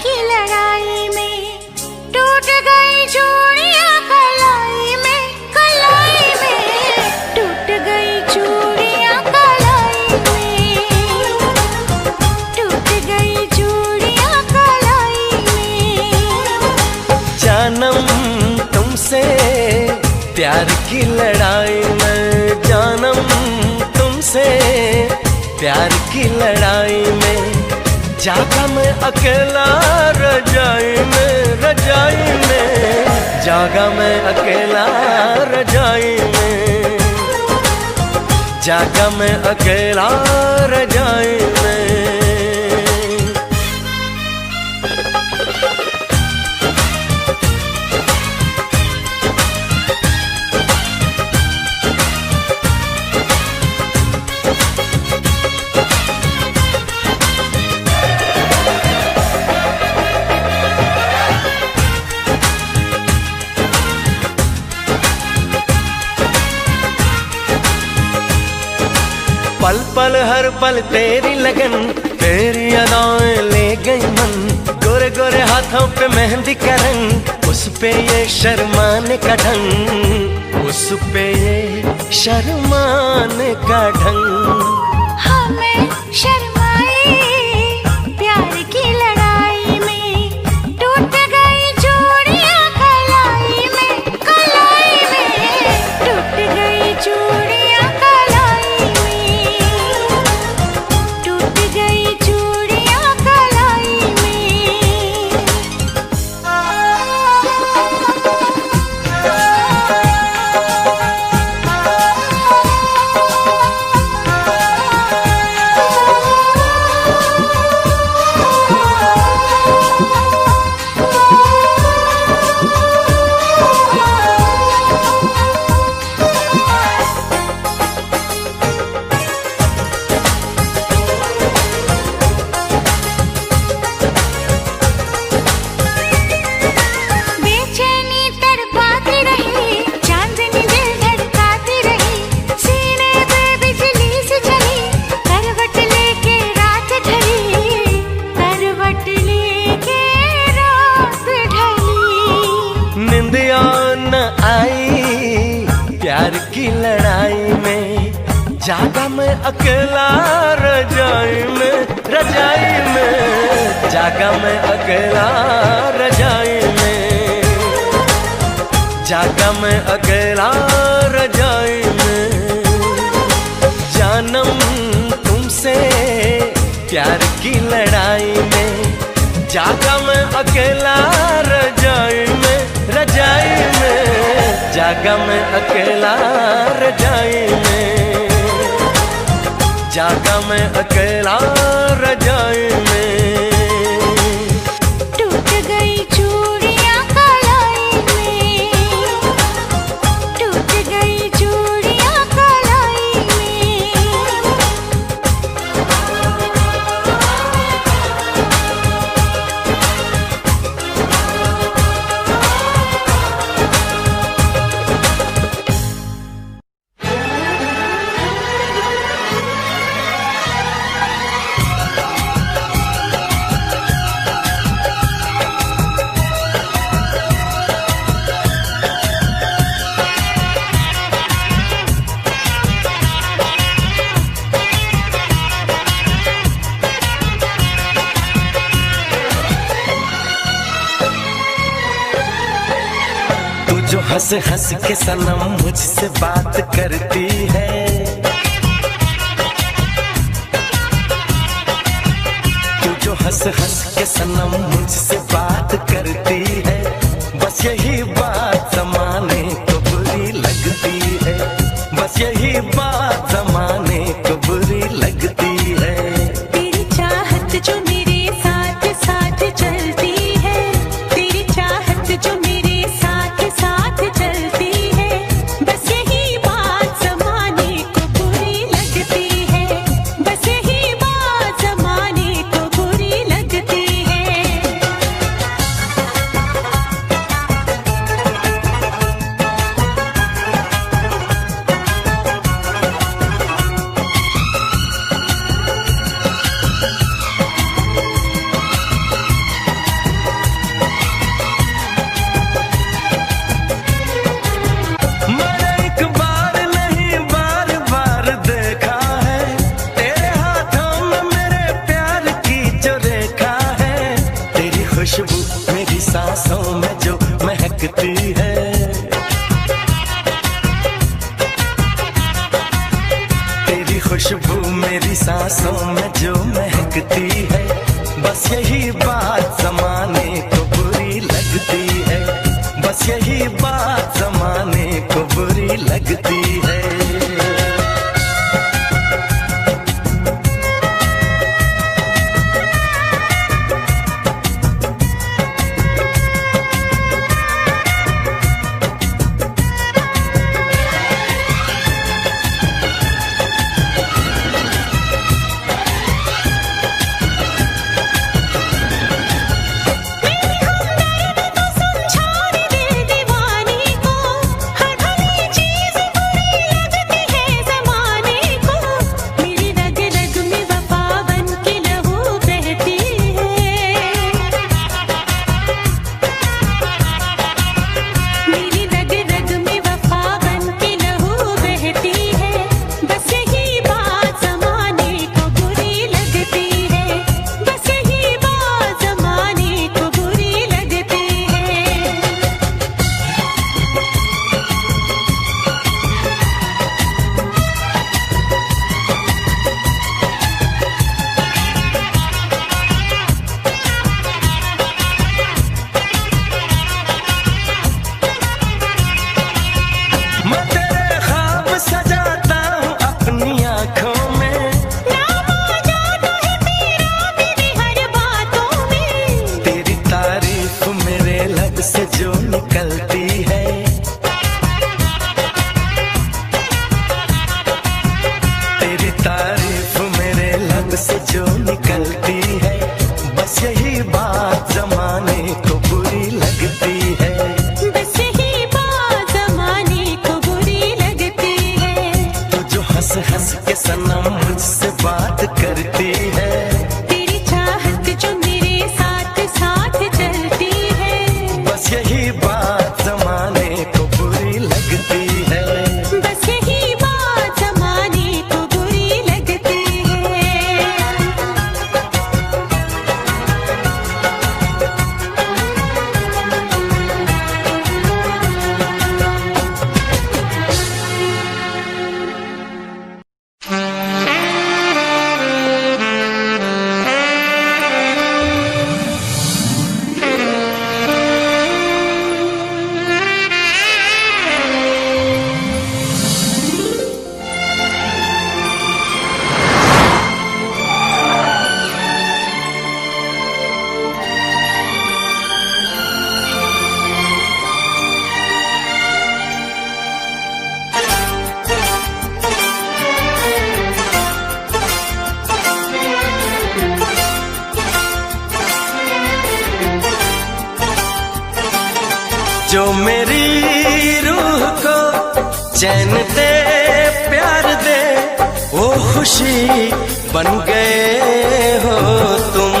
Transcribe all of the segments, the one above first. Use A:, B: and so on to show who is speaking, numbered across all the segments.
A: की लड़ाई में टूट गई चूड़ियां कलाई में, कलाई में टूट गई चूड़ियां कलाई में, टूट गई चूड़ियां कलाई में।
B: जानम तुमसे प्यार की लड़ाई में, जानम तुमसे प्यार की लड़ाई में, जागा मैं अकेला रजाई में, रजाई में जागा मैं अकेला रजाई में, जागा मैं अकेला रजाई में। पल पल हर पल तेरी लगन, तेरी अदाएं ले गई मन, गोरे गोरे हाथों पे मेहंदी का रंग, उस पे ये शर्माने का ढंग, उस पे ये शर्माने का ढंग।
A: हमें शर्माए प्यार की लड़ाई में, टूट गई चूड़ियां कलाई में, कलाई में टूट गई चूड़ियां कलाई में, टूट गई चूड़ियां कलाई में।
B: निंदिया न आई प्यार की लड़ाई में, जागा मैं अकेला रजाई में, रजाई में जागा मैं अकेला रजाई में, जागा मैं अकेला रजाई में। जानम तुमसे प्यार की लड़ाई में, जागा मैं अकेला रजाई में, रजाई में जागा मैं अकेला रजाई में, जागा मैं अकेला रजाई में।
A: टूट गई चूड़ियां कलाई में, टूट गई चूड़ियां कलाई में।
B: जो हंस हंस के सनम मुझसे बात करती है, तू जो हंस हंस के सनम मुझसे बात करती है, बस यही बात ज़माने को बुरी लगती है, बस यही बात ज़माने को बुरी लगती है।
A: तेरी चाहत जो मेरे साथ साथ चलती है, तेरी चाहत जो मेरे साथ साथ चलती है, बस यही बात ज़माने को बुरी लगती है, बस यही बात ज़माने को बुरी लगती है।
B: यही बात जमाने को बुरी लगती है, बस यही बात जमाने को बुरी लगती है। से जो निकलती है, तेरी तारीफ मेरे लब से जो निकलती है, बस यही बात जमाने को बुरी लगती है,
A: बस यही बात जमाने को बुरी लगती है।
B: तो जो हंस हंस के सनम मुझसे बात करती है,
A: तेरी चाहत जो मेरे साथ साथ चलती है,
B: बस यही बात जमाने को बुरी लगती है,
A: बस यही बात जमाने को बुरी लगती है।
B: जो मेरी रूह को चैन दे प्यार दे, वो खुशी बन गए हो तुम,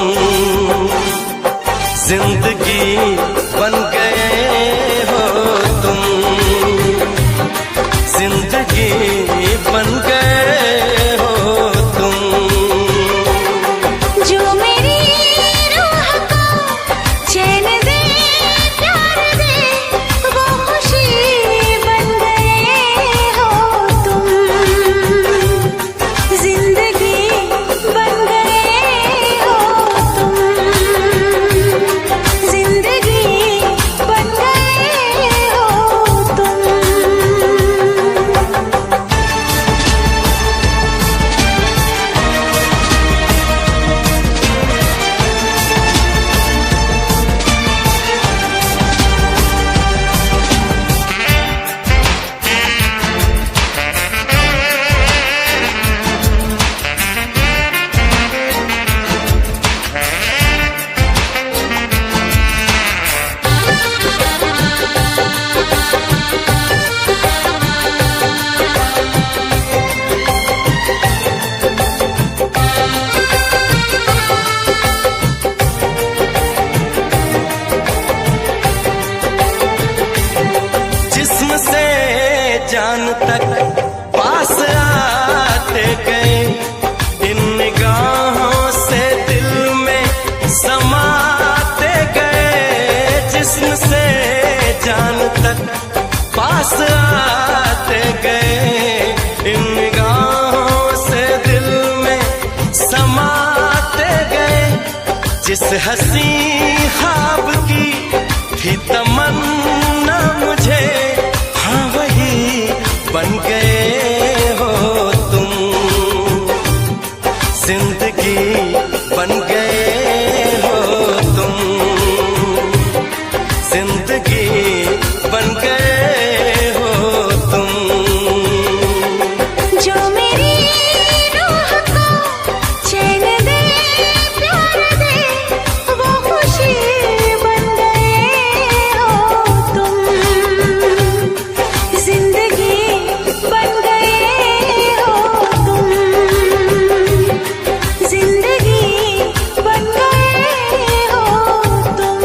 B: जिंदगी बन गए हो तुम, जिंदगी बन गए हो तुम।
A: जो मेरी रूह को चैन दे प्यार दे, वो खुशी बन गए हो तुम, जिंदगी बन गए हो तुम, जिंदगी बन गए हो तुम।
B: जिस्म से जान तक पास आते गए, इन निगाहों से दिल में समाते गए, जिस्म से जान तक पास आते गए, इन निगाहों से दिल में समाते गए, जिस हंसी ख्वाब की थी तमन्ना मुझे, हाँ वही बन गए हो तुम। जिंदगी बन गए हो तुम, जिंदगी बन गए हो तुम।
A: जो मेरी रूह को चैन दे, प्यार दे, वो खुशी बन गए हो तुम। जिंदगी बन गए हो तुम, जिंदगी बन गए हो तुम।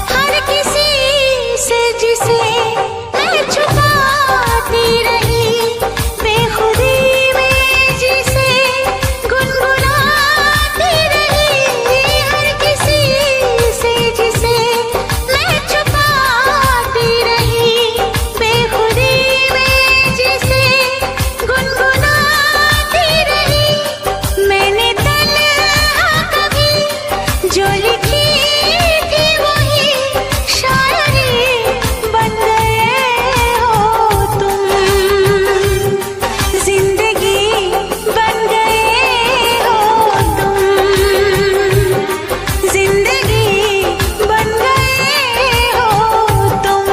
A: हर किसी से जिसे मैं छुपाती रही, बेखुदी में जिसे गुनगुनाती रही। हर किसी से जिसे मैं छुपाती रही, बेखुदी में जिसे गुनगुनाती रही। मैंने तन्हा कभी जो लिखी थी वही शायरी बन गए हो तुम। जिंदगी बन गए हो तुम, जिंदगी बन गए हो तुम।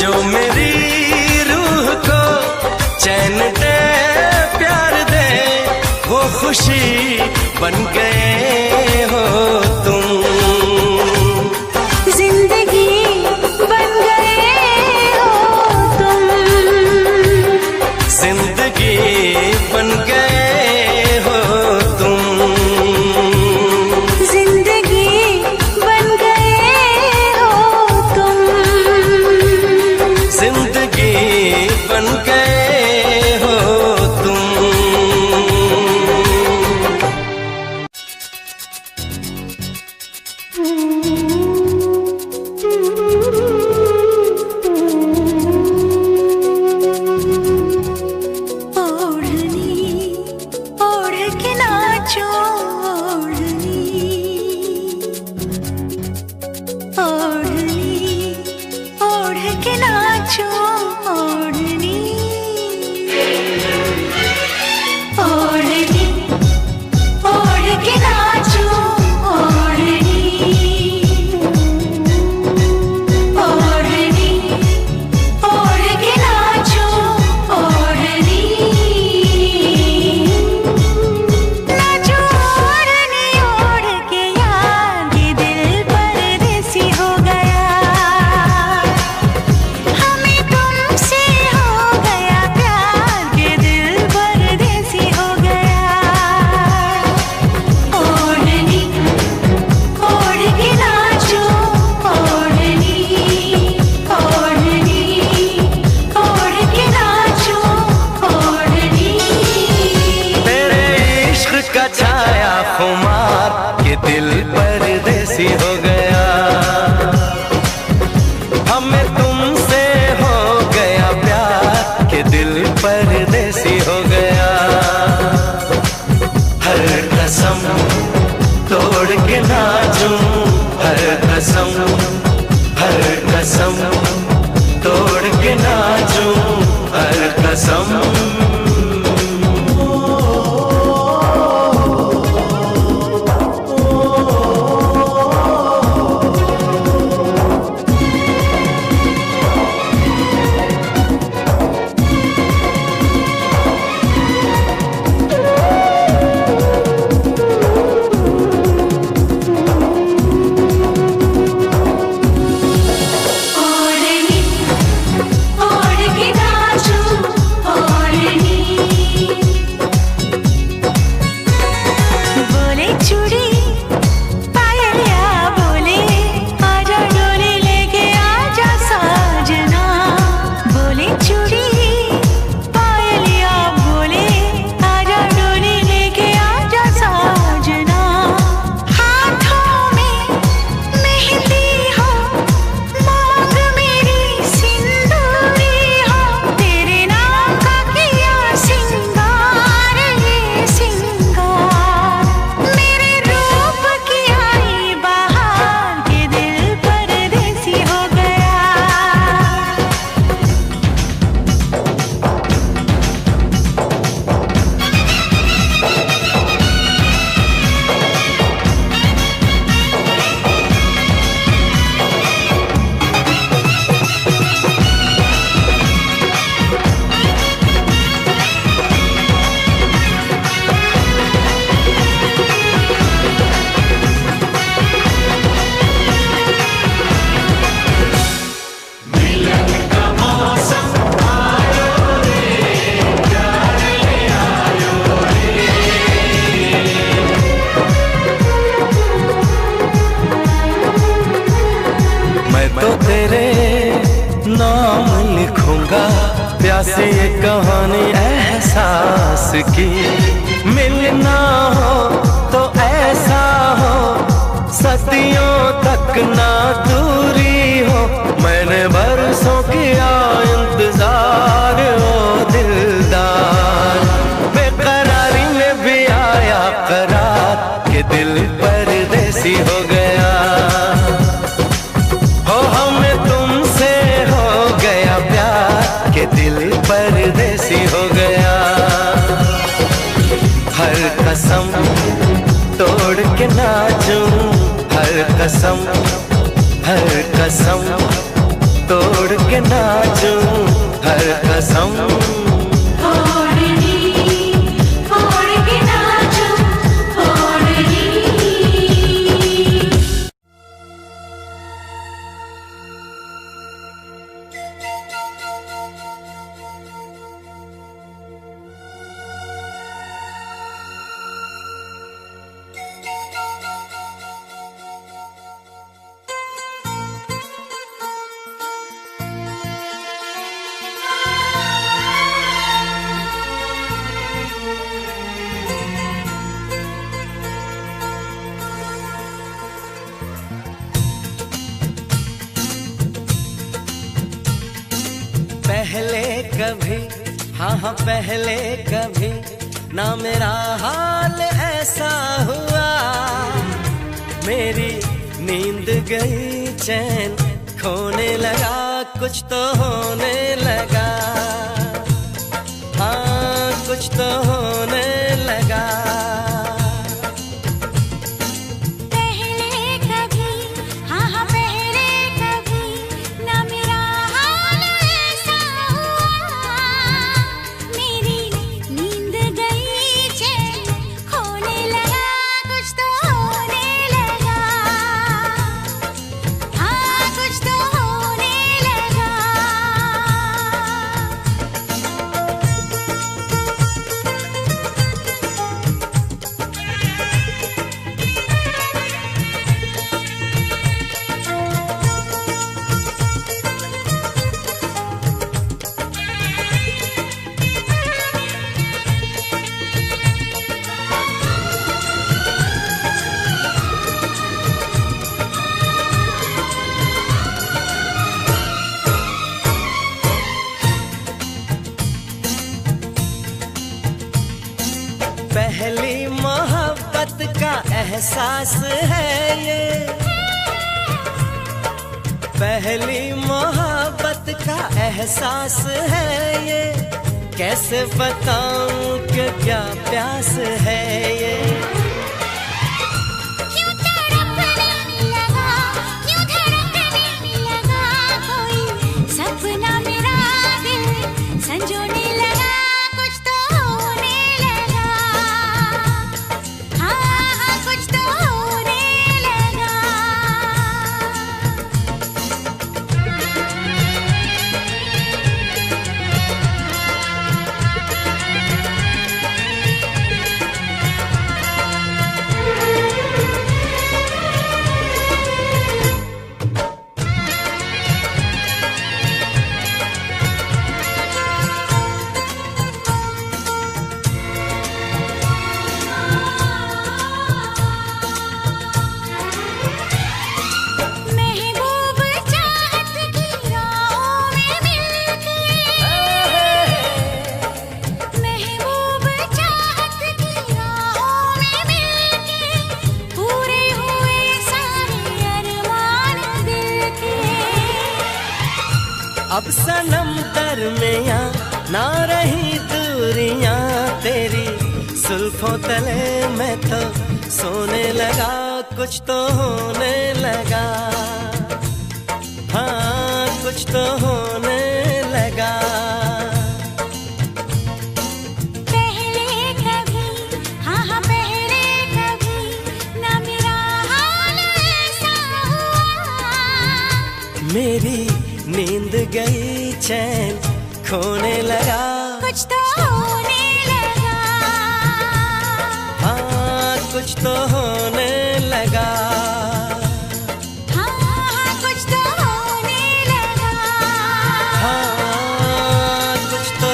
B: जो मेरी रूह को चैन दे, प्यार दे, वो खुशी बन गए हो तुम।
A: जिंदगी बन गए हो तुम,
B: जिंदगी बन गए हो तुम।
A: जिंदगी बन गए हो तुम।
B: जिंदगी बन गए हो तुम।
A: ओढ़नी ओढ़ के नाचो, ओढ़नी ओढ़नी ओढ़ के नाचो, ओढ़नी ओढ़नी ओढ़ के नाचो, ओढ़नी ओढ़नी ओढ़ के नाचो, ओढ़नी नाचो। ओढ़नी ओढ़ के यार ये दिल परदेसी हो गया, हमें तुमसे हो गया प्यार, ये दिल परदेसी हो गया। ओढ़नी ओढ़ के नाचो, ओढ़नी ओढ़नी ओढ़ के नाचो, ओढ़नी।
B: तेरे इश्क का छाया खुमार ये दिल परदेसी हो गया, हमें तुमसे हो गया प्यार के दिल परदेसी हो गया। हर कसम तोड़ के नाचूं, हर कसम, हर कसम तोड़ के नाचूं, हर कसम।
A: ओढ़नी ओढ़ के
B: कहानी एहसास की। मिलना हो तो ऐसा हो, सदियों तक ना दूरी हो। मैंने बरसों किया इंतजार ओ दिलदार, बेकरारी में भी आया करार के दिल परदेसी हो गया। हो हमें तुमसे हो गया प्यार के दिल परदेसी हो गया। हर कसम तोड़ के नाचूं, हर कसम तोड़ के नाचूं, हर कसम पहले कभी, हाँ पहले कभी ना मेरा हाल ऐसा हुआ। मेरी नींद गई, चैन खोने लगा, कुछ तो होने लगा। हाँ कुछ तो होने लगा। पहली मोहब्बत का एहसास है ये, पहली मोहब्बत का एहसास है ये। कैसे बताऊं कि क्या प्यास है ये।
A: क्यों तड़पने लगा, क्यों धड़कने लगा, कोई सपना मेरा दिल संजोने लगा। कुछ तो होने लगा, हाँ कुछ तो होने लगा।
B: अब सनम दरमियां ना रही दूरियां तेरी, जुल्फों तले मैं तो सोने लगा। कुछ तो होने लगा, हाँ कुछ तो होने लगा।
A: पहले कभी, हाँ पहले कभी ना मेरा हाल ऐसा हुआ।
B: मेरी नींद गई, चैन खोने लगा।
A: कुछ तो होने लगा,
B: हाँ कुछ तो होने लगा।
A: हाँ कुछ तो होने लगा,
B: हाँ कुछ तो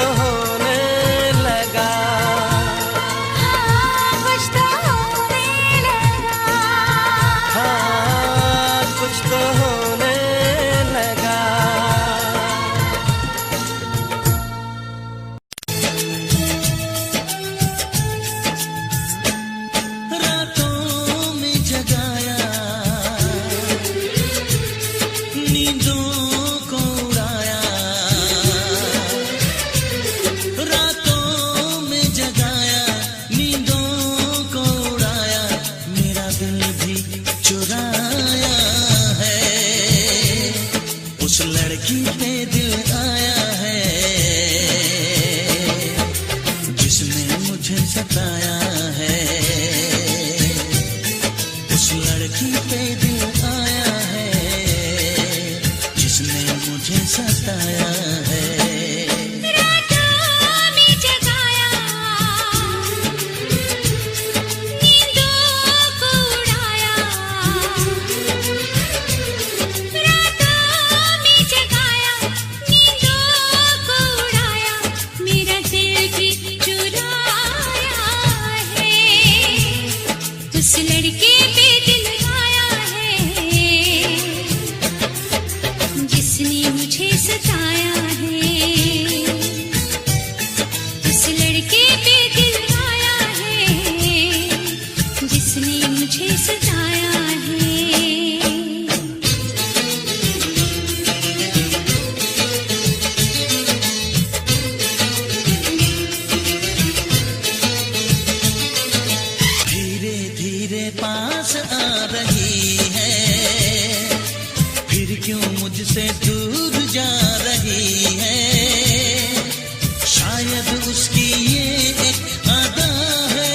C: शायद उसकी ये एक अदा है,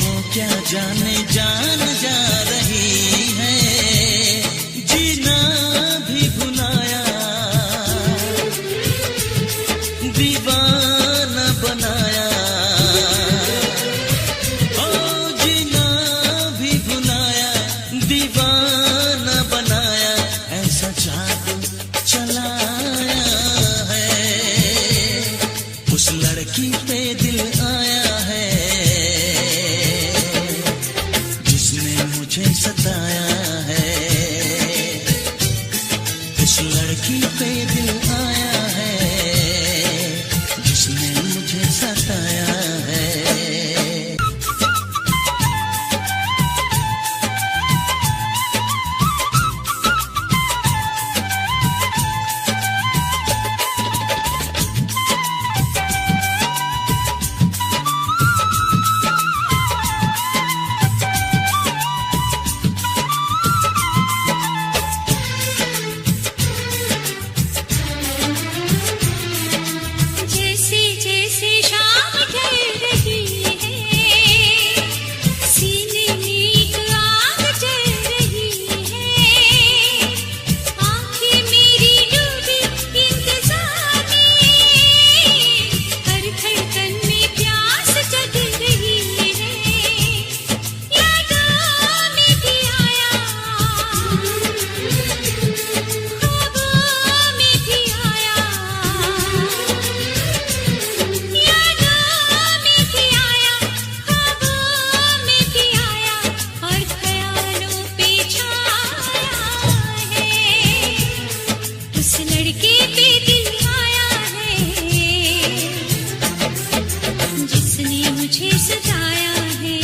C: वो क्या जाने जान जा रही है, जीना भी भुलाया, दीवाना बनाया, ओ जीना भी भुलाया, दीवाना बनाया, ऐसा जादू चलाया है, उस लड़की पे दिल आया है, जिसने मुझे सताया है, उस लड़की पे दिल आया है, जिसने मुझे सताया है।
A: जैसे जैसे शाम ढल रही है, सीने में एक आग जल रही है, आंखें मेरी डूबी इंतजार में, हर धड़कन में प्यास जग रही है, यादों में भी आया, ख्वाबों में भी आया, यादों में भी आया, ख्वाबों में भी आया, और ख्यालों पे छाया है, उस लड़के पे दिल आया है, जिसने मुझे सताया है।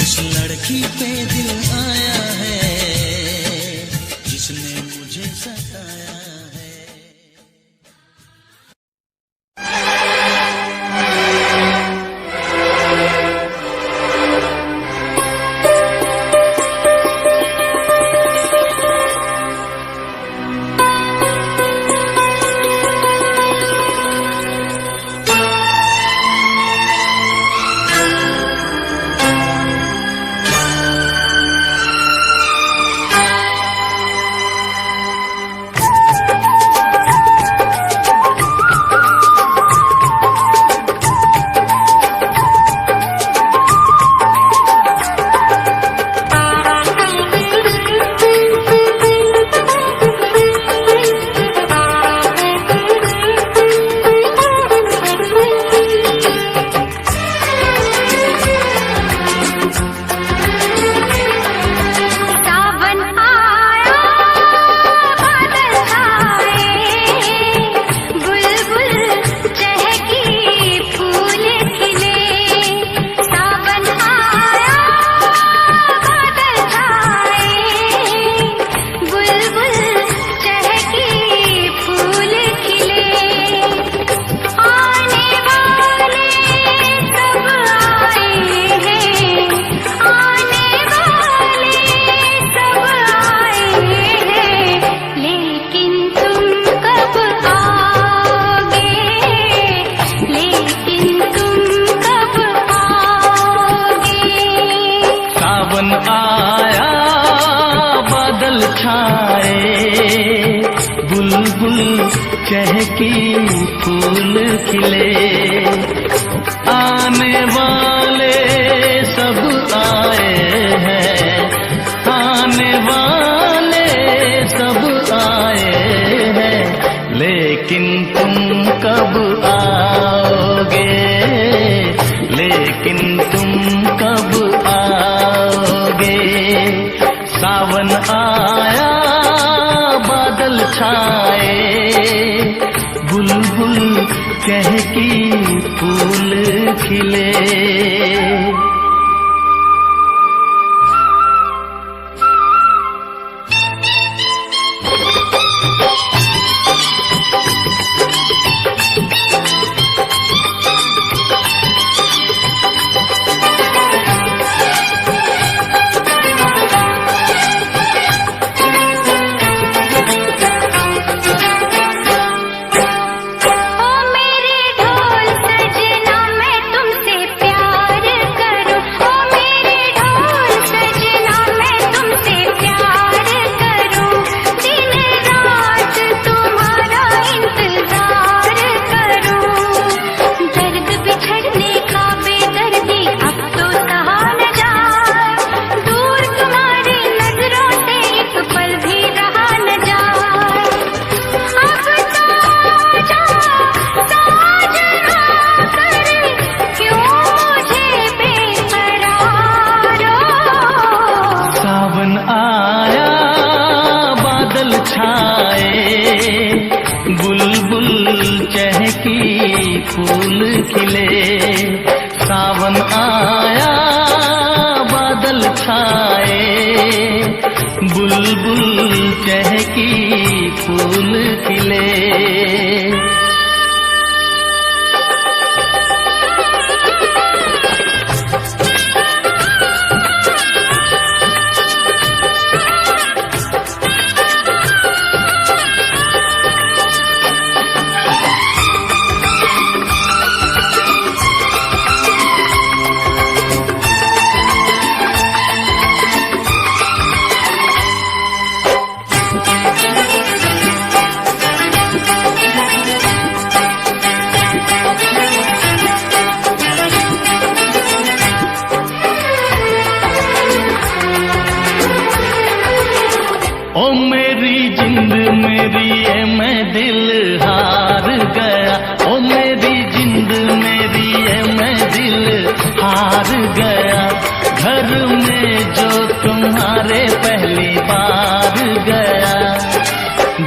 C: उस लड़की पे दिल आया है, जिसने मुझे सताया है।
A: सावन आया, बादल छाए, बुलबुल चहकी, फूल खिले, सावन आया, बादल छाए, बुलबुल चहकी, फूल खिले, आने वाले सब आए हैं, आने वाले सब आए हैं, लेकिन तुम कब आओगे, लेकिन तुम कब आओगे।
C: सावन आया, बादल छाए, बुलबुल चहकी, फूल खिले, आने वाले सब आए हैं, आने वाले सब आए हैं, लेकिन तुम कब आओगे, लेकिन तुम कब आओगे। सावन आया, बादल छाए, बुलबुल चहकी, फूल खिले। बुलबुल चहकी फूल खिले, सावन आया बादल छाए, बुलबुल चहकी फूल खिले। ओ मेरी जिंद मेरी ये मैं दिल हार गया, ओ मेरी जिंद मेरी ये मैं दिल हार गया, घर में जो तुम्हारे पहली बार गया,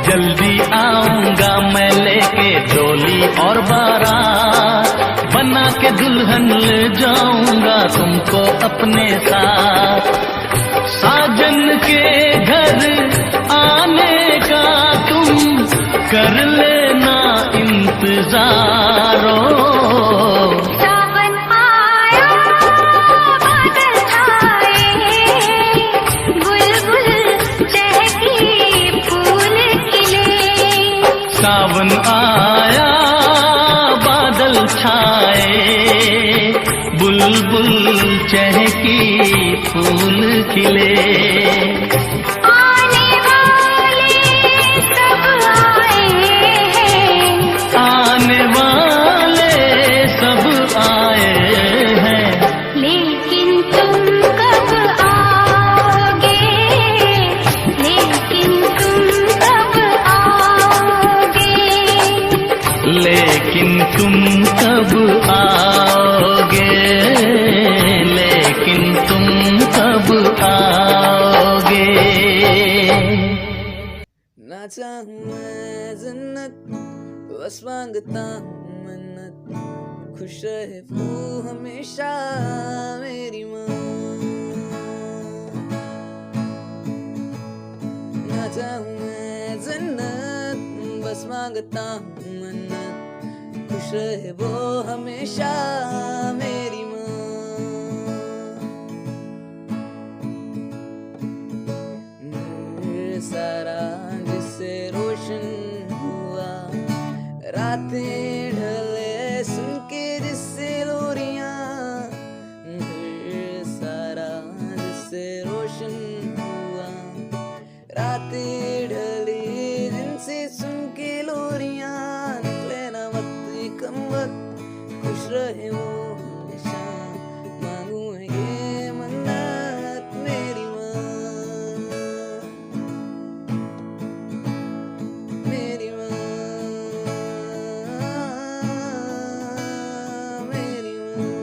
C: जल्दी आऊंगा मैं लेके डोली और बारात, बना के दुल्हन ले जाऊंगा तुमको अपने साथ, साजन के घर आने का तुम कर लेना इंतजारो।
A: सावन आया बादल छाए, बुलबुल चहकी फूल खिले।
C: सावन आया बादल छाए, बुलबुल चहकी फूल खिले।
A: आने वाले सब आए हैं,
C: आने वाले सब आए हैं,
A: लेकिन तुम कब आओगे, लेकिन तुम कब आओगे,
C: लेकिन तुम कब आओगे, लेकिन तुम कब आओगे।
D: ना चाहूं मैं जन्नत, बस मांगता हूँ मन्नत, खुश रहे वो हमेशा मेरी माँ। ना चाहूं मैं जन्नत, बस मांगता हूँ मन्नत, खुश रहे वो हमेशा मेरी माँ। सारा जिससे रोशन हुआ, रातें ढले सुन के जिससे लोरियां, सारा जिससे रोशन हुआ, रातें ढली जिनसे सुन के लोरियां, निकले ना वक्त कम वक्त, खुश रहे वो हमेशा, मांगू ये मन्नत मेरी माँ, मेरी माँ, मेरी माँ।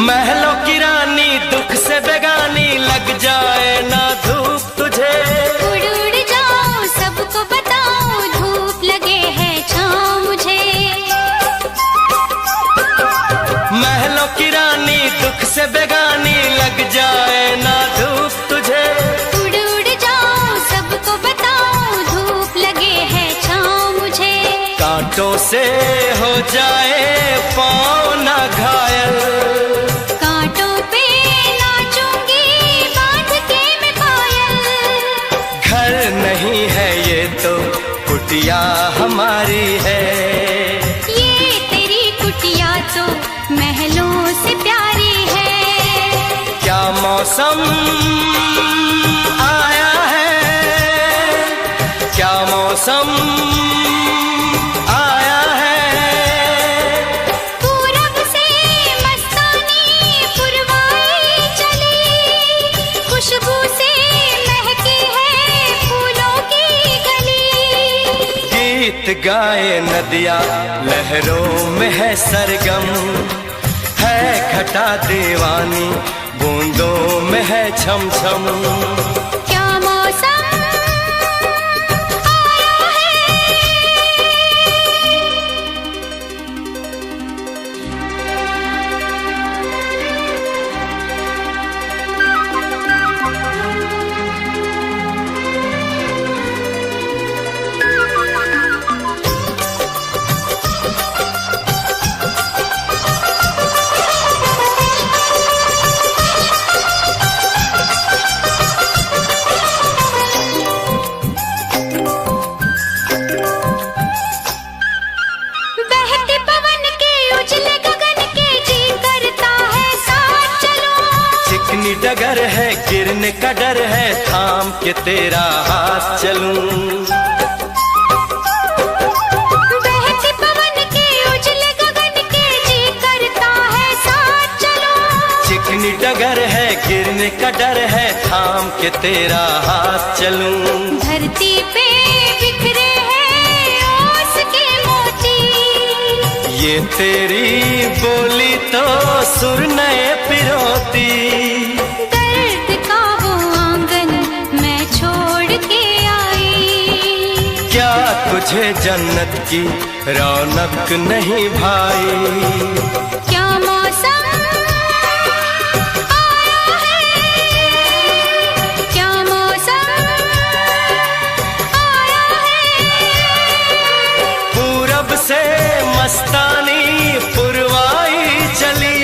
B: महलों की रानी दुख से बेगानी, लग जाए ना धूप तुझे।
A: उड़ उड़ जाऊं सबको बताऊं, धूप लगे है छाँव मुझे।
B: महलों की रानी दुख से बेगानी, लग जाए ना धूप तुझे।
A: उड़ उड़ जाऊं सबको बताऊं, धूप लगे है छाँव मुझे।
B: कांटों से हो जाए पाँव ना घायल,
A: कांटों पे नाचूंगी बांध के मैं पायल।
B: घर नहीं है ये तो कुटिया हमारी है।
A: ये तेरी कुटिया तो महलों से प्यारी है।
B: क्या मौसम आया है, क्या मौसम आया है।
A: पूरब से मस्तानी पुरवाई चली, खुशबू से महकी है फूलों की गली।
B: गीत गाए नदिया लहरों में है सरगम, है घटा दीवानी बूंदों में है छम छम।
A: क्या मौसम आया है। बहते पवन के उजले गगन के जी करता है साथ चलूं।
B: चिकनी डगर है गिरने का डर है, थाम के तेरा हाथ चलूं।
A: बहते पवन के उजले गगन के जी करता है साथ चलूं।
B: चिकनी डगर है गिरने का डर है, थाम के तेरा हाथ चलूं।
A: धरती पे बिखरे हैं ओस के मोती,
B: ये तेरी बोली तो सुर नए पिरोती।
A: दर्द का वो आंगन मैं छोड़ के आई।
B: क्या तुझे जन्नत की रौनक नहीं भाई।
A: क्या मौसम आया है। क्या मौसम आया है।
B: पूरब से मस्तानी पुरवाई चली,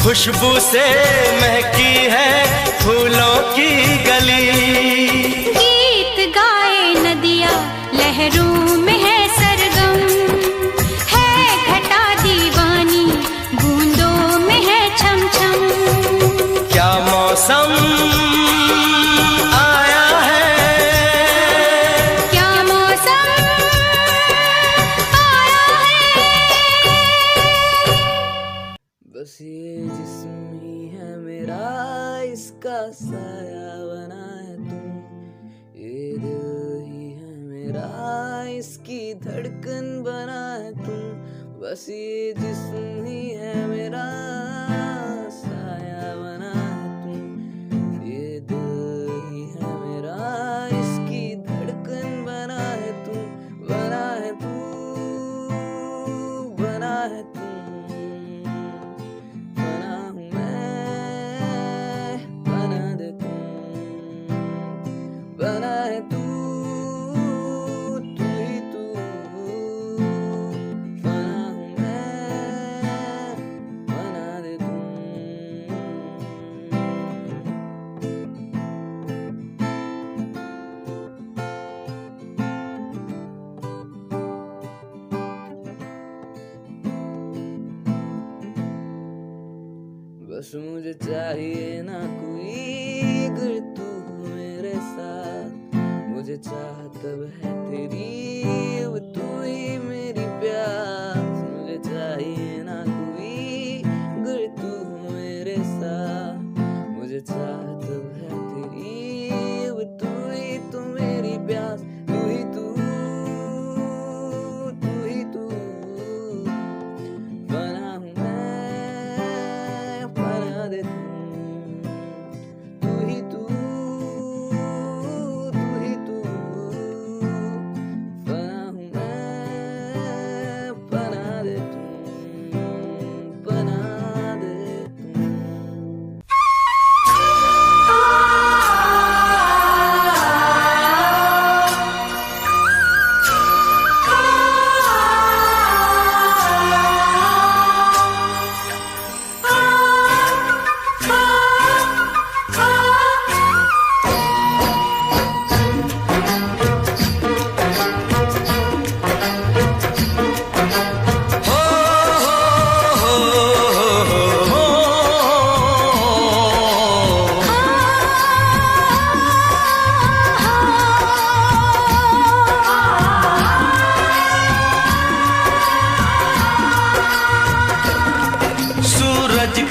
B: खुशबू से महकी है फूलों की गली।
A: गीत गाए नदिया लहरों में है सरगम, है घटा दीवानी बूंदों में है छम छम।
B: क्या मौसम आया है।
A: क्या मौसम आया है।
D: बस ये जिस्म ही है मेरा, इसका साया बना है तू। ये दिल ही है मेरा, इसकी धड़कन बना है तू। बस ये जिस्म ही है मेरा, साया बना है तू। ये दिल ही है मेरा, इसकी धड़कन बना है तू। बना है तू, बना है तू। बना हूँ मैं, बना दे तू। बना है तू, तू ही तू। बना हूँ मैं, बना दे तू। बस मुझे चाहिए ना कोई, अगर तू हो मेरे साथ। मुझे चाह तब है तेरी, अब तू ही मेरी प्यास। मुझे चाहिए ना कोई, अगर तू हो मेरे साथ। मुझे चाह तब है तेरी, अब तू ही तो मेरी प्यास। तू ही तू, तू ही तू। बना हूँ मैं,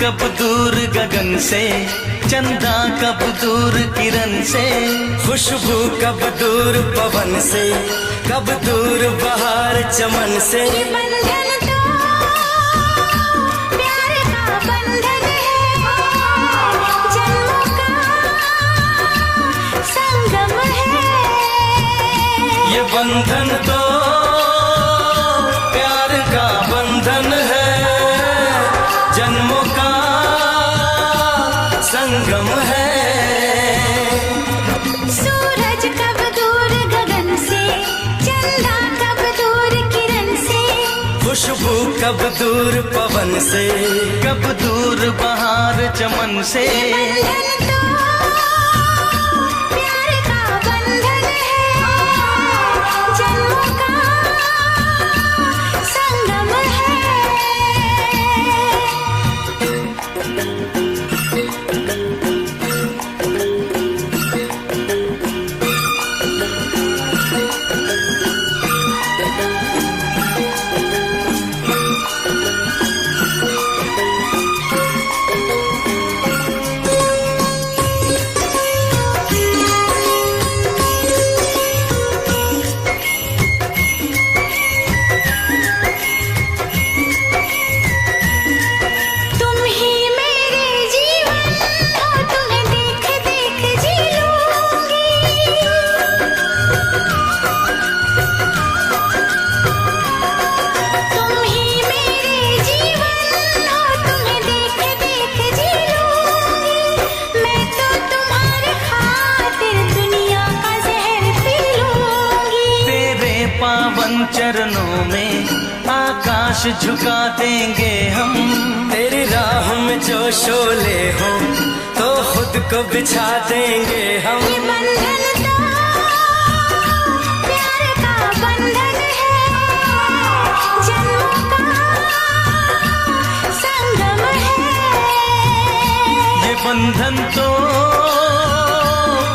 C: कब दूर गगन से, चंदा कब दूर किरण से,
B: खुशबू कब दूर पवन से, कब दूर बहार चमन से।
A: ये बंधन तो प्यार का बंधन है, जन्मों का संगम है।
B: ये बंधन तो प्यार का बंधन है, जन्मों का संगम है।
A: सूरज कब दूर गगन से, चंदा कब दूर किरण से,
B: खुशबू कब दूर पवन से,
C: कब दूर बहार चमन से।
A: बंधन तो प्यार का बंधन है, जन्मों का संगम है। तुम ही मेरे जीवन हो, तुम्हें देख देख जी लूंगी। तुम ही मेरे जीवन हो, तुम्हें देख देख जी लूंगी। मैं तो तुम्हारे खातिर दुनिया का जहर पी लूंगी।
C: तेरे पावन चरणों में आकाश झुका देंगे हम।
B: तेरी राह में जो शोले हो तो खुद को बिछा देंगे हम।
A: ये बंधन तो प्यार का बंधन है, जन्मों का संगम है।
C: ये बंधन तो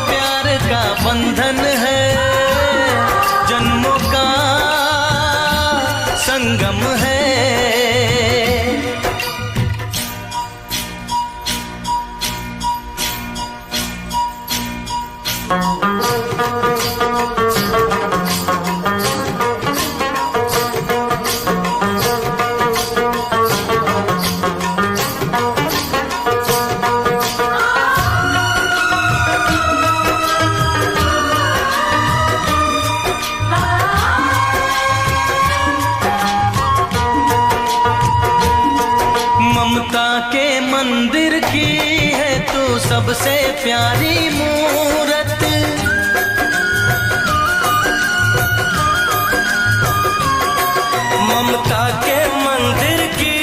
C: प्यार का बंधन है, जन्मों का संगम है। ममता के मंदिर की है तू सबसे प्यारी मूरत।
B: ममता के मंदिर की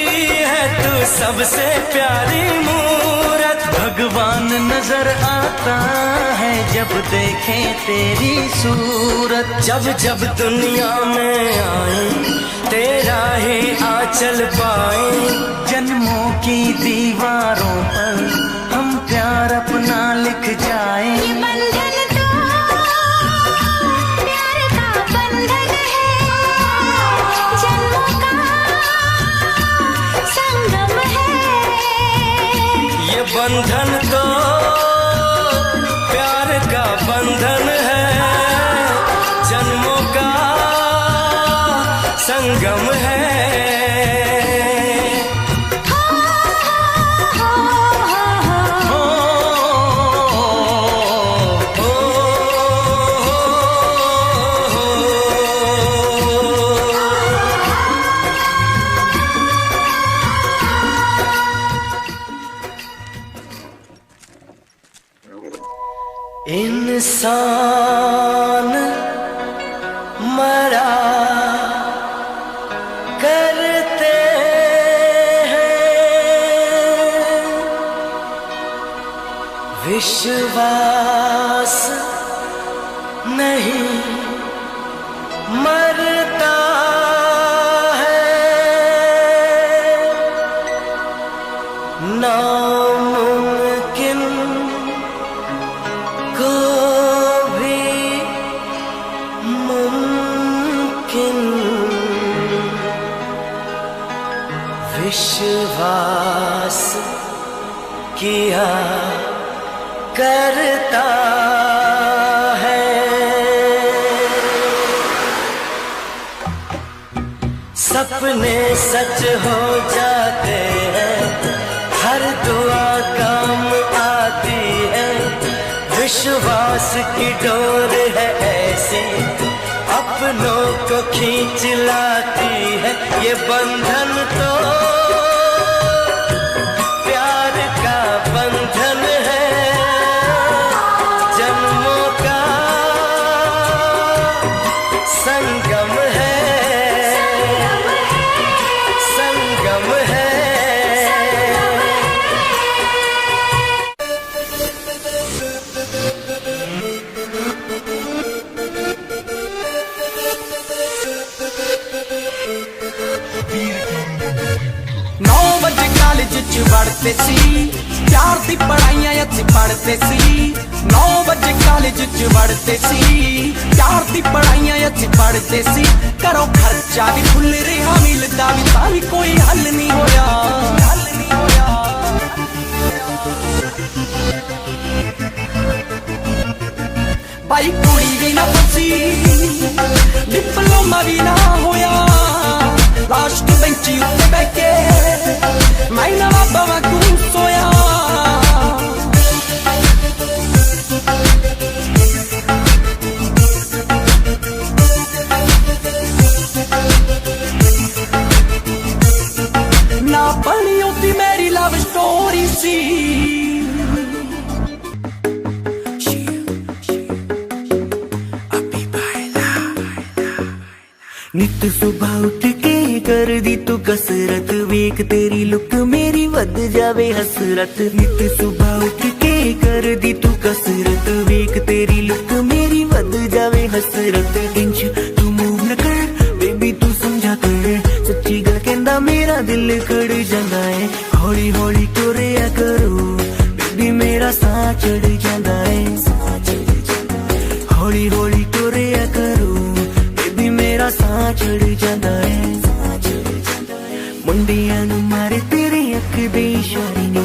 B: है तू सबसे प्यारी मूरत।
C: भगवान नजर आता है जब देखे तेरी सूरत।
B: जब जब दुनिया में आए तेरा ही आंचल पाए।
C: जन्मों की दीवारों पर हम प्यार अपना लिख जाए।
A: ये बंधन तो प्यार का बंधन है, जन्मों का संगम है।
B: ये बंधन तो प्यार का बंधन है, जन्मों का संगम है। इंसान मरा करते हैं, विश्वास नहीं मरता है। नामुमकिन को भी मुमकिन विश्वास किया करता है, सपने सच हो जाते हैं, हर दुआ काम आती है। विश्वास की डोर है ऐसी, अपनों को खींच लाती है। ये बंधन तो प्यार का बंधन है, जन्मों का संगम है, संगम है।
E: कॉलेज च पढ़ते सी, प्यार दी पढ़ाइयां असीं पढ़ते सी। 9 बजे कॉलेज च पढ़ते सी, प्यार दी पढ़ाइयां असीं पढ़ते सी। घरों खर्चा भी फुल रहा, मिलदा भी तां भी कोई हल नहीं होया, हल नहीं होया। भाई कुड़ी भी ना फसी, डिप्लोमा भी ना होया, लास्ट बेंच उत्ते बैठे मैं ना बाबा तू सोया। ना बनी होती मेरी लव स्टोरी सी।
C: नित सुबह उठ के कर दी तू कसरत, वेख तेरी लुक मेरी वध जावे हसरत। नित सुबह उठ के कर दी तू कसरत, वेख तेरी लुक मेरी वध जावे हसरत। इंच तू मूव न कर बेबी तू समझा कर, सच्ची गल कहंदा मेरा दिल कड़ जांदा है। हौली हौली टुरिया करो बेबी मेरा साह चढ़ जांदा है, हौली हौली टुरिया करो मेरा साह चढ़ जांदा है। मुंडियां नूं मारे तेरे अख दे इशारे ने,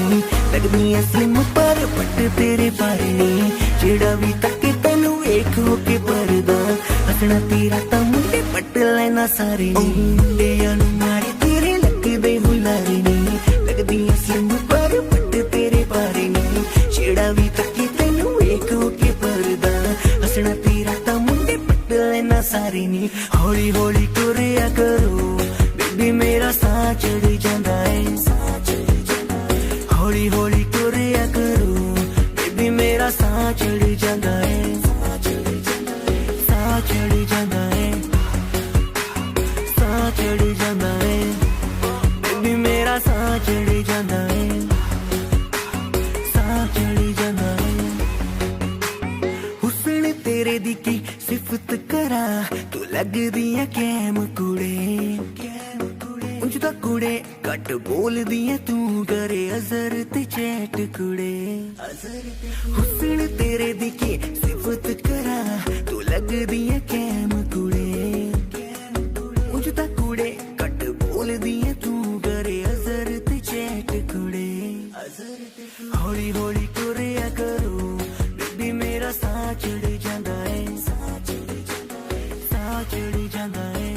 C: लगदियां स्लिम पर पट तेरे बारे ने। जेड़ा भी तके तैनू वेख होके परदा, हसना तेरा तां मुंडे पट लेना सारे ने। मुंडियां नूं मारे तेरे लगदे हुलारे ने, लगदियां स्लिम पर पट तेरे बारे ने। जेड़ा भी तके तैनू वेख होके परदा, हसना तेरा तां मुंडे पट लेना सारे ने। हौली हौली टुरिया करो बेबी मेरा साह चढ़ जांदा है, हौली हौली टुरिया करो बेबी मेरा साह चढ़ जांदा है, साह चढ़ जांदा है, साह चढ़ जांदा है बेबी मेरा साह चढ़ जांदा है, साह चढ़ जांदा है। हुस्न तेरे दी की सिफत करा, तू लगदी है कैम कुड़े, उंज दा कुड़े घट बोलदी है तू करे अजर ते चैट कुड़े। हुस्न तेरे दी की सिफत करा, तू लगदी है कैम कुड़े, उंज दा कुड़े घट बोलदी है तू करे अजर ते चैट कुड़े। हौली हौली टुरिया करो बेबी मेरा साह चढ़ जांदा है, साह चढ़ जांदा है,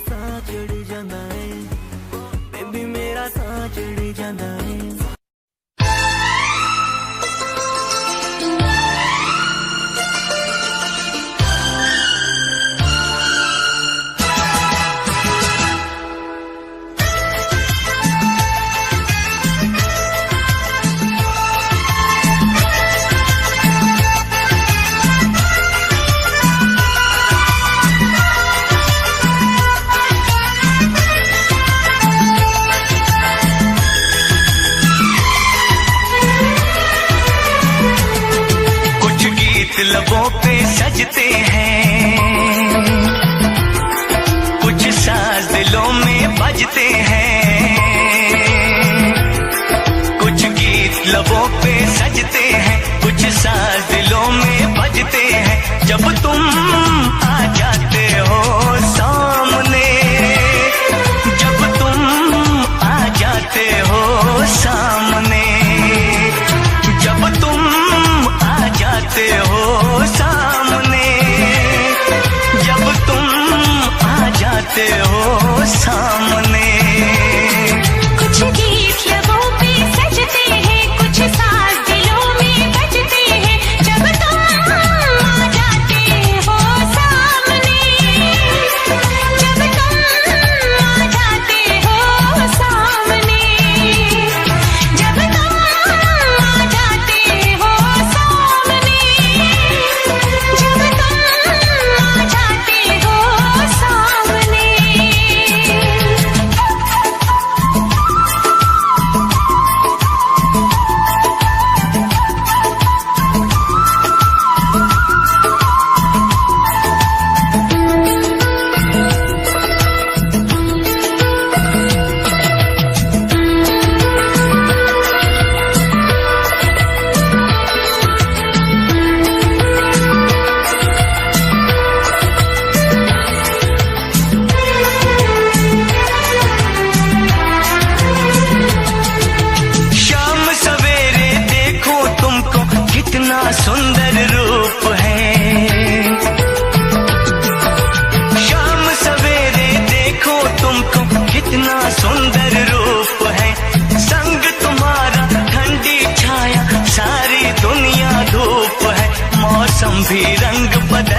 C: साह चढ़ जांदा है बेबी मेरा साह चढ़ जांदा है।
B: लबों पे सजते हैं, कुछ साज दिलों में बजते हैं, कुछ गीत लबों पे सजते हैं, कुछ साज दिलों में बजते हैं। जब तुम आ जाते हो सामने, जब तुम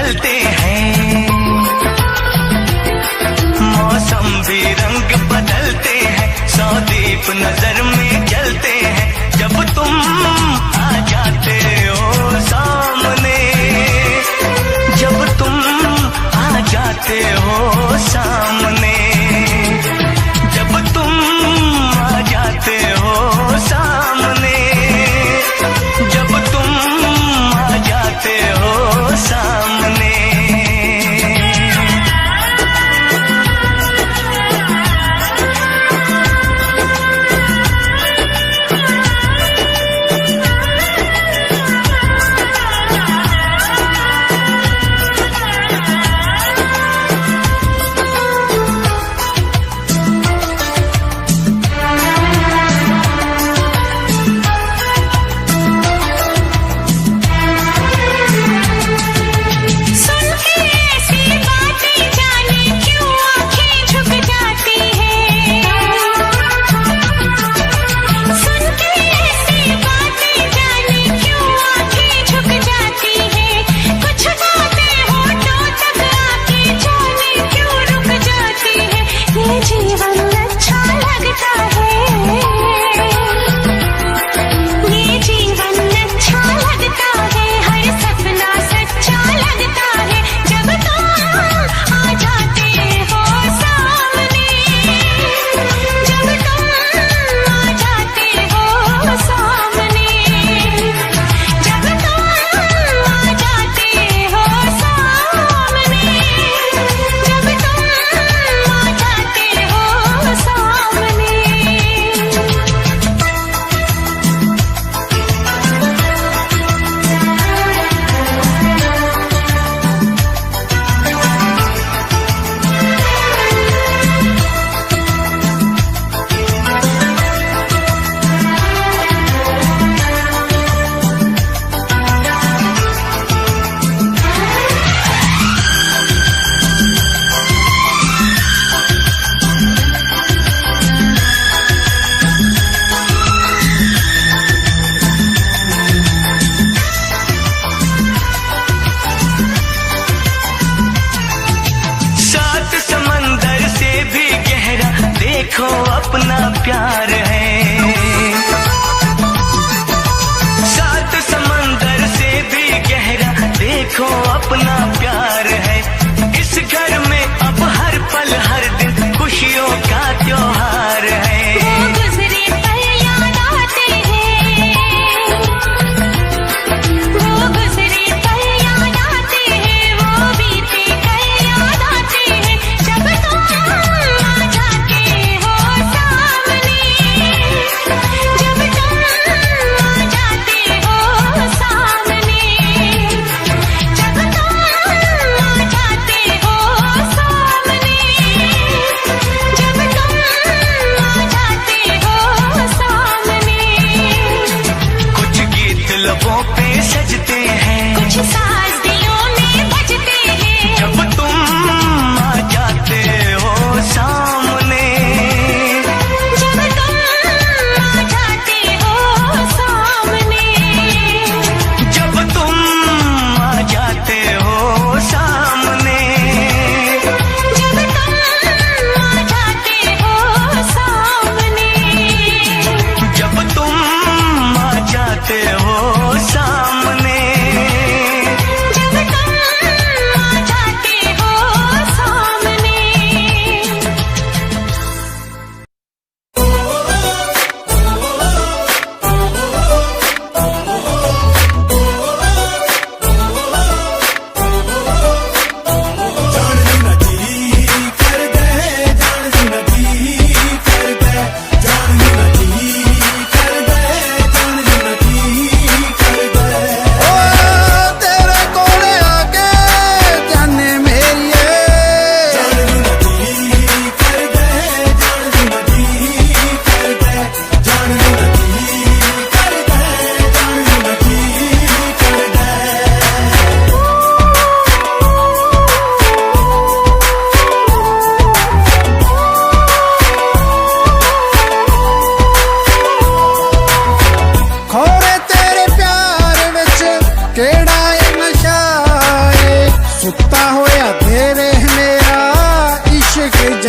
B: बदलते हैं, मौसम भी रंग बदलते हैं, सौ दीप नजर में जलते हैं जब तुम आ जाते हो सामने, जब तुम आ जाते हो सामने, जब तुम आ जाते हो सामने, जब तुम आ जाते हो सामने। देखो अपना प्यार है, सात समंदर से भी गहरा देखो अपना प्यार है, इस घर में अब हर पल हर दिन खुशियों का त्योहार है।
A: वो गुजरे पल याद आते हैं, वो गुजरे पल याद आते हैं, वो बीते कल याद आते हैं जब तुम आ जाते हो सामने, जब तुम आ जाते हो सामने, जब तुम आ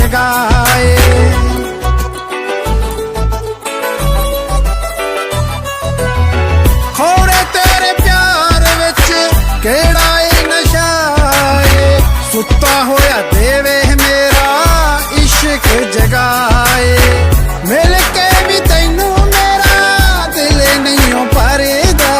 F: जगाए। खोड़े तेरे प्यार विच केड़ा ए नशा ए, सुता होया देवे मेरा इश्क जगाए। मिल के भी तैनू मेरा दिल नहीं भरदा।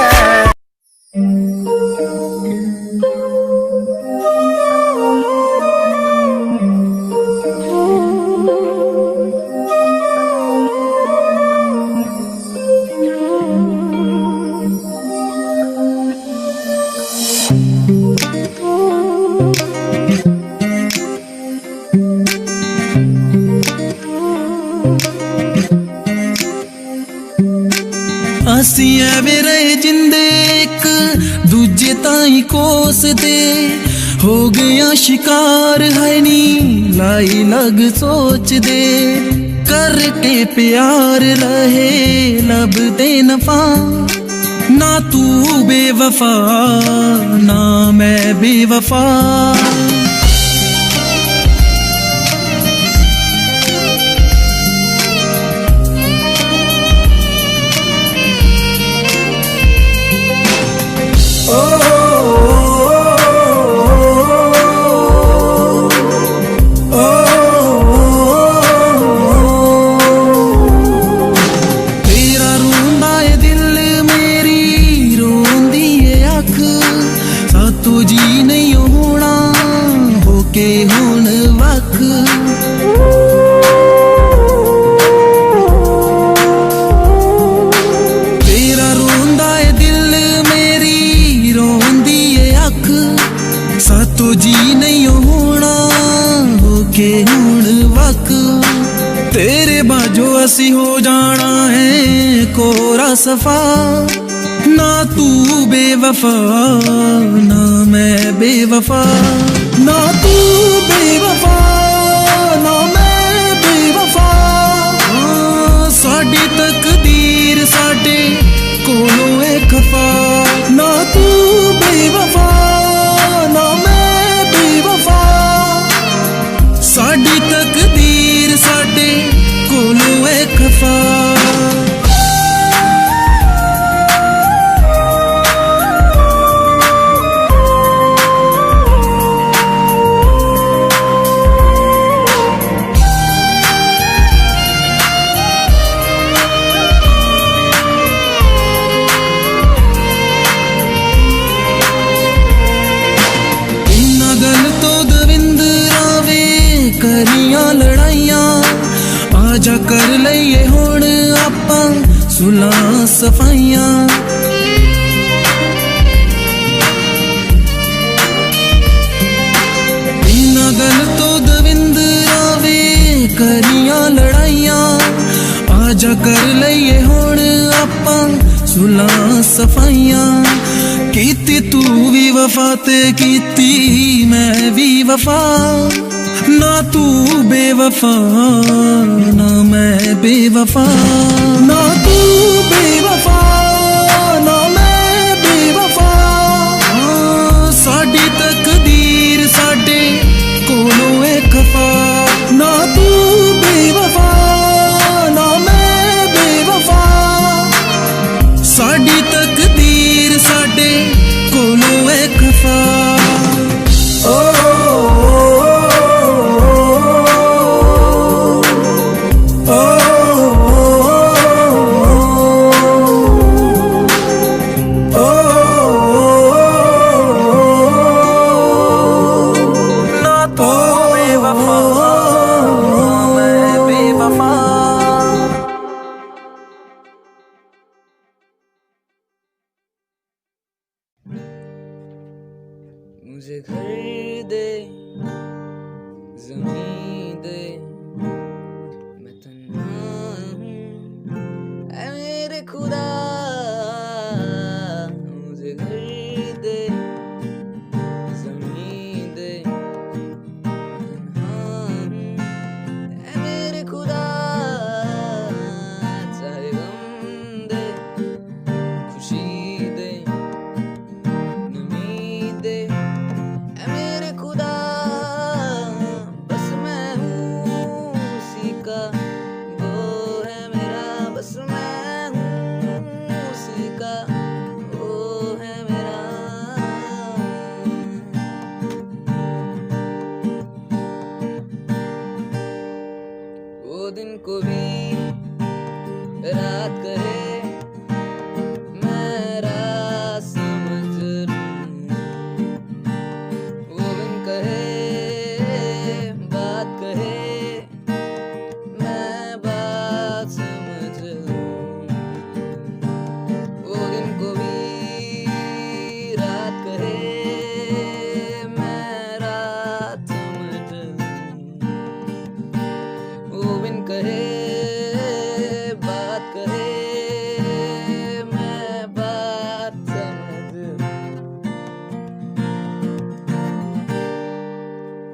E: ਅਸੀਂ ਐਵੇਂ ਰਹੇ ਜਿੰਦੇ ਇੱਕ ਦੂਜੇ ਤਾਈਂ ਕੋਸਦੇ, ਹੋ ਗਿਆ ਸ਼ਿਕਾਰ ਹੈ ਨੀ ਲਾਈ ਲਗ ਸੋਚਦੇ। ਕਰਕੇ ਪਿਆਰ ਰਹੇ ਲੱਭਦੇ ਨਫਾ, ਨਾ ਤੂੰ ਬੇਵਫਾ ਨਾ ਮੈਂ ਬੇਵਫਾ। ਅਸੀਂ ਹੋ ਜਾਣਾ ਹੈ ਕੋਰਾ ਸਫਾ, ਨਾ ਤੂੰ ਬੇਵਫਾ ਨਾ ਮੈਂ ਬੇਵਫਾ। ਨਾ ਤੂੰ ਬੇਵਫਾ ਨਾ ਮੈਂ ਬੇਵਫਾ। ਸਾਡੀ ਤਕਦੀਰ ਸਾਡੇ ਕੋਲੋਂ ਏ ਖਫਾ, ਨਾ ਤੂੰ ਬੇਵਫਾ ਨਾ ਮੈਂ ਬੇਵਫਾ। ਸਾਡੀ ਤਕਦੀਰ ਸਾਡੇ ਕੋਲੋਂ ਏ ਖਫਾ। ਇੰਨਾ ਗੱਲ ਤੋਂ ਦਵਿੰਦਰਾ ਵੇ ਕਰੀਆਂ ਲੜਾਈਆਂ, ਆਜਾ ਕਰ ਲਈਏ ਹੁਣ ਆਪਾਂ ਸੁਲਾਂ ਸਫਾਈਆਂ। ਇੰਨਾ ਗੱਲ ਤੋਂ ਦਵਿੰਦਰਾ ਵੇ ਕਰੀਆਂ ਲੜਾਈਆਂ, ਆਜਾ ਕਰ ਲਈਏ ਹੁਣ ਆਪਾਂ ਸੁਲਾਂ ਸਫਾਈਆਂ। ਕੀਤੀ ਤੂੰ ਵੀ ਵਫਾ ਤੇ ਕੀਤੀ ਮੈਂ ਵੀ ਵਫਾ, ਨਾ ਤੂੰ ਬੇਵਫਾ ਨਾ ਮੈਂ ਬੇਵਫਾ। ਨਾ ਤੂੰ ਬੇਵਫਾ ਨਾ ਮੈਂ ਬੇਵਫਾ। ਸਾਡੀ ਤਕਦੀਰ ਸਾਡੇ ਕੋਲੋਂ ਏ ਖਫਾ, ਨਾ ਤੂੰ ਬੇਵਫਾ ਨਾ ਮੈਂ ਬੇਵਫਾ। ਸਾਡੀ ਤਕਦੀਰ ਸਾਡੇ ਕੋਲੋਂ ਏ ਖਫਾ। मुझे घर दे ज़मीन दे, मैं तन्हा हूँ ऐ मेरे खुदा। मुझे घर दे ज़मीन दे, मैं तन्हा हूँ ऐ मेरे खुदा। चाहे गम दे खुशी दे नमी दे, बस मैं हूँ
D: को भी रात कहे मैं रात समझ लूं, वो दिन कहे बात कहे मैं बात समझ लूं, वो दिन को भी रात कहे मैं रात समझ लूं, वो बिन कहे बात कहे मैं बात समझ लूं।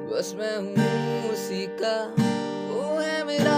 D: बस मैं हूँ उसी का, वो है मेरा